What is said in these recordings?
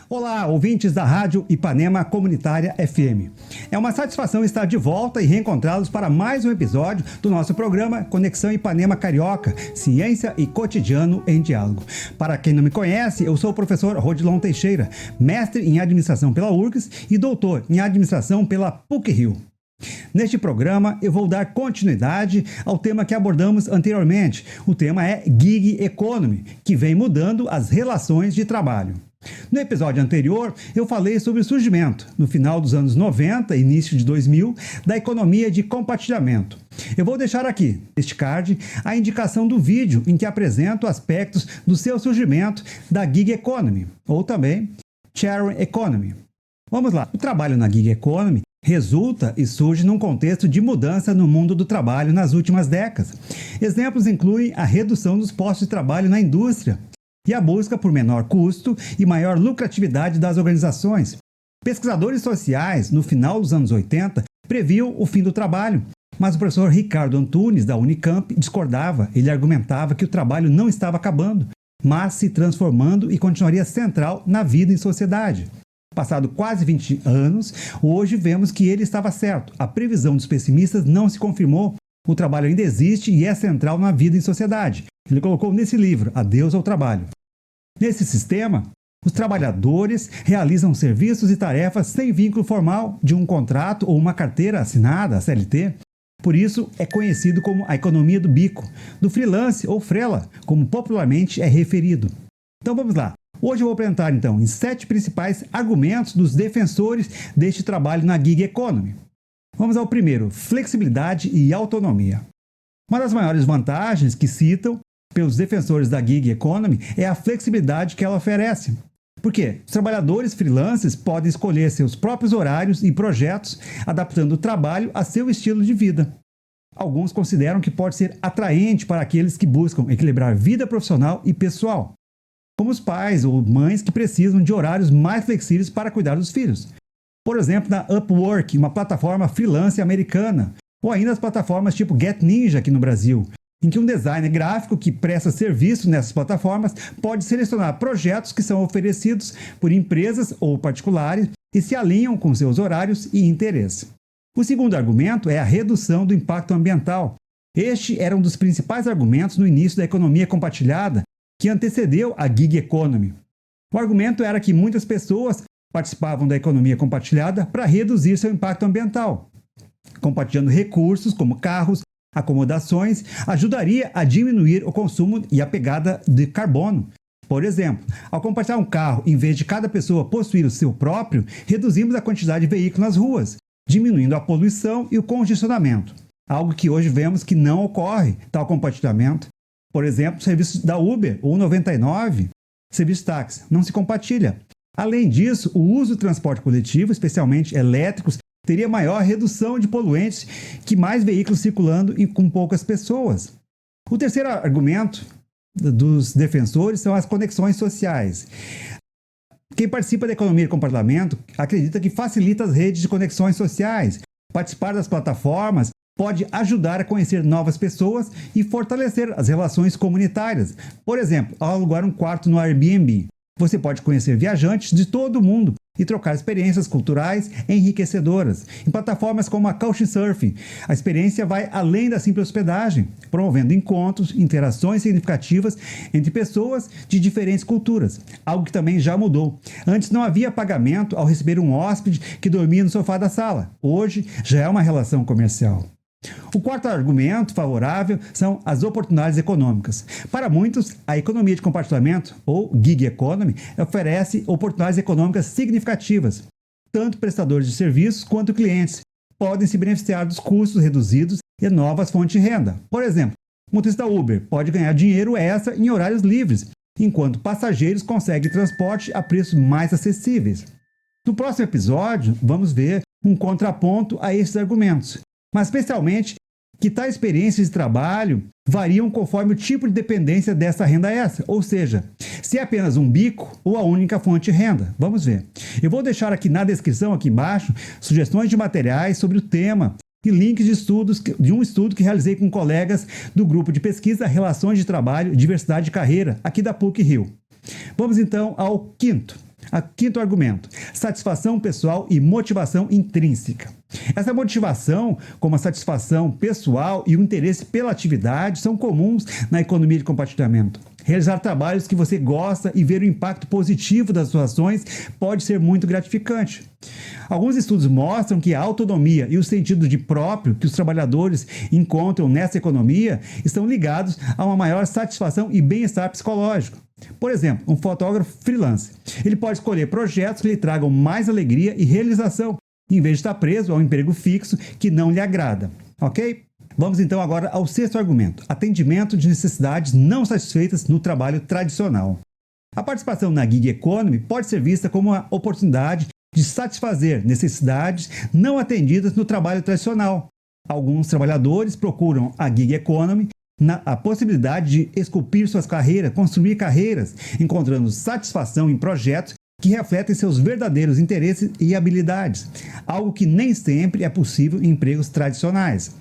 Olá, ouvintes da Rádio Ipanema Comunitária FM. É uma satisfação estar de volta e reencontrá-los para mais um episódio do nosso programa Conexão Ipanema Carioca, Ciência e Cotidiano em Diálogo. Para quem não me conhece, eu sou o professor Rodilon Teixeira, mestre em administração pela URGS e doutor em administração pela PUC-Rio. Neste programa, eu vou dar continuidade ao tema que abordamos anteriormente. O tema é Gig Economy, que vem mudando as relações de trabalho. No episódio anterior, eu falei sobre o surgimento, no final dos anos 90 e início de 2000, da economia de compartilhamento. Eu vou deixar aqui, neste card, a indicação do vídeo em que apresento aspectos do seu surgimento da Gig Economy, ou também Sharing Economy. Vamos lá, o trabalho na Gig Economy resulta e surge num contexto de mudança no mundo do trabalho nas últimas décadas. Exemplos incluem a redução dos postos de trabalho na indústria e a busca por menor custo e maior lucratividade das organizações. Pesquisadores sociais, no final dos anos 80, previam o fim do trabalho, mas o professor Ricardo Antunes, da Unicamp, discordava. Ele argumentava que o trabalho não estava acabando, mas se transformando e continuaria central na vida em sociedade. Passado quase 20 anos, hoje vemos que ele estava certo. A previsão dos pessimistas não se confirmou. O trabalho ainda existe e é central na vida em sociedade. Ele colocou nesse livro, Adeus ao Trabalho. Nesse sistema, os trabalhadores realizam serviços e tarefas sem vínculo formal de um contrato ou uma carteira assinada, a CLT. Por isso, é conhecido como a economia do bico, do freelance ou frela, como popularmente é referido. Então vamos lá. Hoje eu vou apresentar, então, em 7 principais argumentos dos defensores deste trabalho na Gig Economy. Vamos ao primeiro, flexibilidade e autonomia. Uma das maiores vantagens que citam pelos defensores da Gig Economy é a flexibilidade que ela oferece. Por quê? Os trabalhadores freelancers podem escolher seus próprios horários e projetos, adaptando o trabalho a seu estilo de vida. Alguns consideram que pode ser atraente para aqueles que buscam equilibrar vida profissional e pessoal, como os pais ou mães que precisam de horários mais flexíveis para cuidar dos filhos. Por exemplo, na Upwork, uma plataforma freelance americana, ou ainda as plataformas tipo Get Ninja aqui no Brasil, em que um designer gráfico que presta serviço nessas plataformas pode selecionar projetos que são oferecidos por empresas ou particulares e se alinham com seus horários e interesses. O segundo argumento é a redução do impacto ambiental. Este era um dos principais argumentos no início da economia compartilhada, que antecedeu a Gig Economy. O argumento era que muitas pessoas participavam da economia compartilhada para reduzir seu impacto ambiental. Compartilhando recursos como carros, acomodações, ajudaria a diminuir o consumo e a pegada de carbono. Por exemplo, ao compartilhar um carro, em vez de cada pessoa possuir o seu próprio, reduzimos a quantidade de veículos nas ruas, diminuindo a poluição e o congestionamento. Algo que hoje vemos que não ocorre, tal compartilhamento. Por exemplo, serviços da Uber ou 99, serviço de táxi, não se compartilha. Além disso, o uso do transporte coletivo, especialmente elétricos, teria maior redução de poluentes que mais veículos circulando e com poucas pessoas. O terceiro argumento dos defensores são as conexões sociais. Quem participa da economia de compartilhamento acredita que facilita as redes de conexões sociais. Participar das plataformas pode ajudar a conhecer novas pessoas e fortalecer as relações comunitárias. Por exemplo, ao alugar um quarto no Airbnb, você pode conhecer viajantes de todo o mundo e trocar experiências culturais enriquecedoras. Em plataformas como a Couchsurfing, a experiência vai além da simples hospedagem, promovendo encontros, interações significativas entre pessoas de diferentes culturas, algo que também já mudou. Antes não havia pagamento ao receber um hóspede que dormia no sofá da sala. Hoje já é uma relação comercial. O quarto argumento favorável são as oportunidades econômicas. Para muitos, a economia de compartilhamento, ou Gig Economy, oferece oportunidades econômicas significativas. Tanto prestadores de serviços quanto clientes podem se beneficiar dos custos reduzidos e novas fontes de renda. Por exemplo, o motorista Uber pode ganhar dinheiro extra em horários livres, enquanto passageiros conseguem transporte a preços mais acessíveis. No próximo episódio, vamos ver um contraponto a esses argumentos, mas especialmente que tais experiências de trabalho variam conforme o tipo de dependência dessa renda extra, ou seja, se é apenas um bico ou a única fonte de renda. Vamos ver. Eu vou deixar aqui na descrição, aqui embaixo, sugestões de materiais sobre o tema e links de estudos, de um estudo que realizei com colegas do grupo de pesquisa Relações de Trabalho e Diversidade de Carreira, aqui da PUC-Rio. Vamos então ao quinto. Quinto argumento: satisfação pessoal e motivação intrínseca. Essa motivação, como a satisfação pessoal e o interesse pela atividade, são comuns na economia de compartilhamento. Realizar trabalhos que você gosta e ver o impacto positivo das suas ações pode ser muito gratificante. Alguns estudos mostram que a autonomia e o sentido de próprio que os trabalhadores encontram nessa economia estão ligados a uma maior satisfação e bem-estar psicológico. Por exemplo, um fotógrafo freelance. Ele pode escolher projetos que lhe tragam mais alegria e realização, em vez de estar preso a um emprego fixo que não lhe agrada. Ok? Vamos então agora ao sexto argumento: atendimento de necessidades não satisfeitas no trabalho tradicional. A participação na gig economy pode ser vista como uma oportunidade de satisfazer necessidades não atendidas no trabalho tradicional. Alguns trabalhadores procuram a gig economy a possibilidade de esculpir suas carreiras, construir carreiras, encontrando satisfação em projetos que refletem seus verdadeiros interesses e habilidades, algo que nem sempre é possível em empregos tradicionais.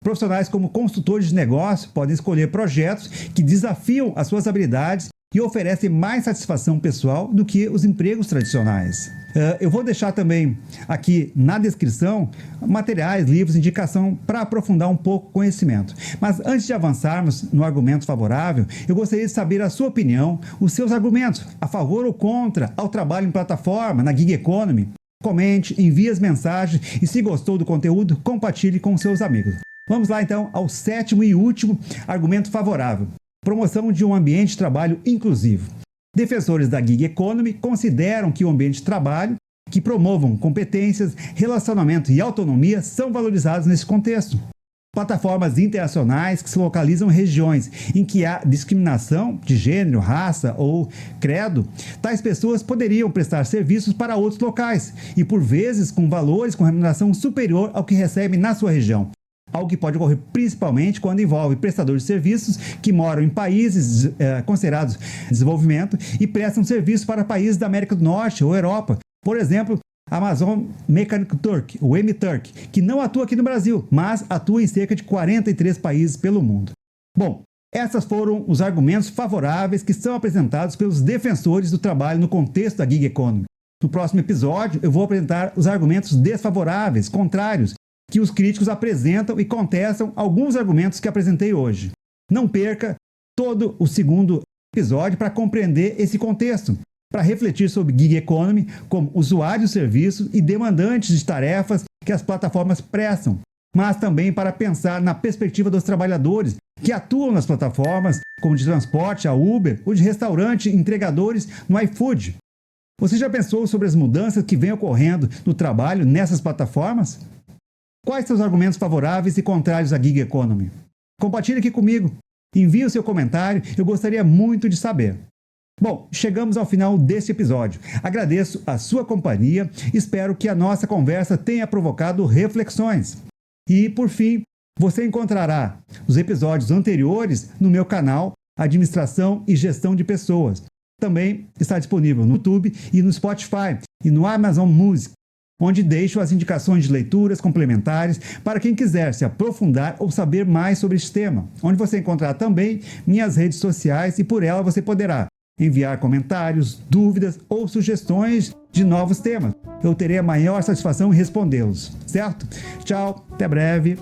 Profissionais como consultores de negócio podem escolher projetos que desafiam as suas habilidades e oferecem mais satisfação pessoal do que os empregos tradicionais. Eu vou deixar também aqui na descrição materiais, livros, indicação para aprofundar um pouco o conhecimento. Mas antes de avançarmos no argumento favorável, eu gostaria de saber a sua opinião, os seus argumentos a favor ou contra ao trabalho em plataforma, na gig economy. Comente, envie as mensagens e, se gostou do conteúdo, compartilhe com seus amigos. Vamos lá então ao sétimo e último argumento favorável: promoção de um ambiente de trabalho inclusivo. Defensores da gig economy consideram que o ambiente de trabalho que promovam competências, relacionamento e autonomia são valorizados nesse contexto. Plataformas internacionais que se localizam em regiões em que há discriminação de gênero, raça ou credo, tais pessoas poderiam prestar serviços para outros locais e, por vezes, com valores com remuneração superior ao que recebem na sua região. Algo que pode ocorrer principalmente quando envolve prestadores de serviços que moram em países considerados desenvolvimento e prestam serviços para países da América do Norte ou Europa. Por exemplo, Amazon Mechanic Turk, o M-Turk, que não atua aqui no Brasil, mas atua em cerca de 43 países pelo mundo. Bom, esses foram os argumentos favoráveis que são apresentados pelos defensores do trabalho no contexto da gig economy. No próximo episódio, eu vou apresentar os argumentos desfavoráveis, contrários, que os críticos apresentam e contestam alguns argumentos que apresentei hoje. Não perca todo o segundo episódio para compreender esse contexto, para refletir sobre gig economy como usuários de serviços e demandantes de tarefas que as plataformas prestam, mas também para pensar na perspectiva dos trabalhadores que atuam nas plataformas, como de transporte, a Uber, ou de restaurante, entregadores no iFood. Você já pensou sobre as mudanças que vêm ocorrendo no trabalho nessas plataformas? Quais são os argumentos favoráveis e contrários à gig economy? Compartilhe aqui comigo. Envie o seu comentário, eu gostaria muito de saber. Bom, chegamos ao final deste episódio. Agradeço a sua companhia, espero que a nossa conversa tenha provocado reflexões. E, por fim, você encontrará os episódios anteriores no meu canal Administração e Gestão de Pessoas. Também está disponível no YouTube e no Spotify e no Amazon Music, onde deixo as indicações de leituras complementares para quem quiser se aprofundar ou saber mais sobre este tema, onde você encontrará também minhas redes sociais e por ela você poderá enviar comentários, dúvidas ou sugestões de novos temas. Eu terei a maior satisfação em respondê-los, certo? Tchau, até breve.